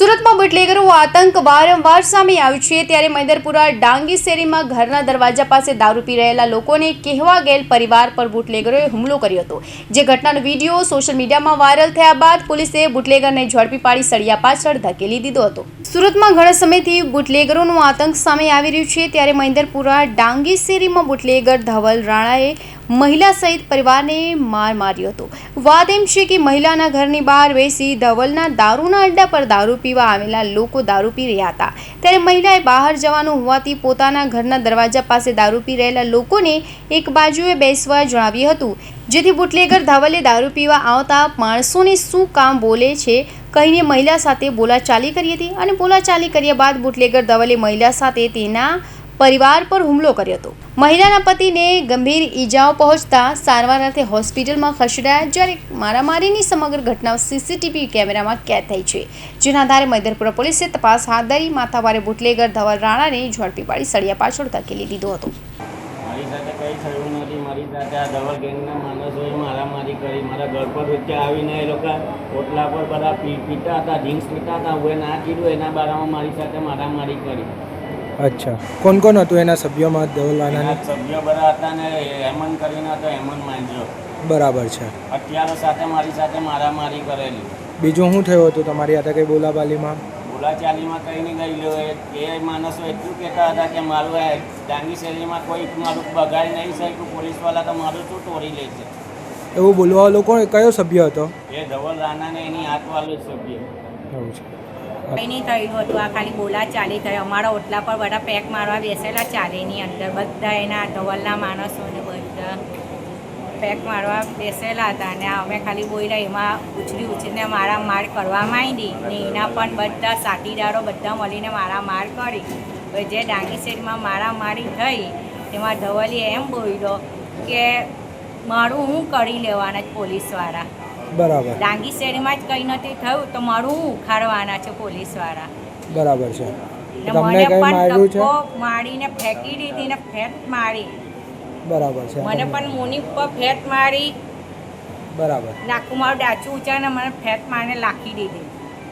સુરતમાં બુટલેગરો આતંક વારંવાર સામે આવ્યું છે ત્યારે મૈદરપુરા ડાંગી શેરીમાં ઘરના દરવાજા પાસે દારૂ પી રહેલા લોકોને કહેવા ગયેલ પરિવાર પર બુટલેગરોએ હુમલો કર્યો હતો। જે ઘટનાનો વિડીયો સોશિયલ મીડિયામાં વાયરલ થયા બાદ પોલીસે બુટલેગરને ઝડપી પાડી સળિયા પાછળ ધકેલી દીધો હતો। સુરતમાં ઘણા સમયથી બુટલેગરોનો આતંક સામે આવી રહ્યું છે ત્યારે મૈદરપુરા ડાંગી શેરીમાં બુટલેગર ધવલ રાણાએ મહિલા સહિત પરિવારને માર માર્યો હતો। વાત એમ છે કે મહિલાના ઘરની બહાર બેસી ધવલના દારૂના અડ્ડા પર દારૂ પીવા આવેલા લોકો દારૂ પી રહ્યા હતા ત્યારે મહિલાએ બહાર જવાનું હોવાથી પોતાના ઘરના દરવાજા પાસે દારૂ પી રહેલા લોકોને એક બાજુએ બેસવા જણાવ્યું હતું, જેથી બુટલેગર ધવલે દારૂ પીવા આવતા માણસોને શું કામ બોલે છે કહીને મહિલા સાથે બોલાચાલી કરી હતી અને બોલાચાલી કર્યા બાદ બુટલેગર ધવલે મહિલા સાથે તેના પરિવાર પર હુમલો કર્યો હતો। મહિલાના પતિને ગંભીર ઈજાઓ પહોંચતા સારવાર અર્થે હોસ્પિટલમાં ખસેડાયા જ્યારે મારામારીની સમગ્ર ઘટના સીસીટીવી કેમેરામાં કેદ થઈ છે, જેના આધારે મૈદરપુરા પોલીસે તપાસ હાથ ધરી માથાભારે બુટલેગર ધવલ રાણાને ઝડપી પાડી સળિયા પાછળ ધકેલી દીધો હતો। મારી સાથે કંઈ થયું નથી। મારી સાથે આ ધવલ ગેંગના માણસોએ મારામારી કરી। મારા ઘર પર વચ્ચે આવીને એ લોકો ઓટલા પર બધા પીતા હતા, ડ્રિંક્સ પીતા હતા। હું ના કીધું એના બારામાં મારી સાથે મારામારી કરી। अच्छा, कौन कौन હતું એના સભ્યોમાં ધવલ રાણાના? સભ્યો બધા હતા ને હેમંત કરીને હતો, હેમંત માંજો। બરાબર છે। અત્યારે સાથે મારી સાથે મારામારી કરેલી। બીજું શું થયું હતું તમારી સાથે કઈ બોલાબાલીમાં? બોલાચાલીમાં કંઈ નહીં ગયેલો। એ માણસો એટલું કહેતા હતા કે મારું ડાંગી શેરીમાં કોઈ મારું બગાડી નહીં શક્યું, પોલીસવાળા તો મારું શું તોડી લે છે એવું બોલવાવાળો કોણ, કયો સભ્ય હતો? એ ધવલ રાણાને એની હાથવાળો જ સભ્ય। એવું છે। કંઈ નહીં થયેલું હતું, આ ખાલી બોલાચાલી થઈ। અમારા ઓટલા પર બધા પેક મારવા બેસેલા ચાલીની અંદર, બધા એના ધવલના માણસોને બધા પેક મારવા બેસેલા હતા અને અમે ખાલી બોલ્યા, એમાં ઉછળીને મારા માર કરવા માંડી ને એના પણ બધા સાથીદારો બધા મળીને મારા માર કરી। જે ડાંગી શેરીમાં મારામારી થઈ તેમાં ધવલે એમ બોલ્યો કે મારું હું કરી લેવાના જ પોલીસવાળા। બરાબર। ડાંગી શેરીમાં જ કંઈ નથી થયું તો મારું હું ઉખાડવાના છે પોલીસવાળા। બરાબર છે। મને પણ ધક્કો મારીને ફેંકી દીધી ને ફેટ મારી। બરાબર છે। મને પણ મોની ઉપર ફેટ મારી। બરાબર। નાકું મારું ડાચું ઊંચા ને મને ફેટ મારીને લાખી દીધી।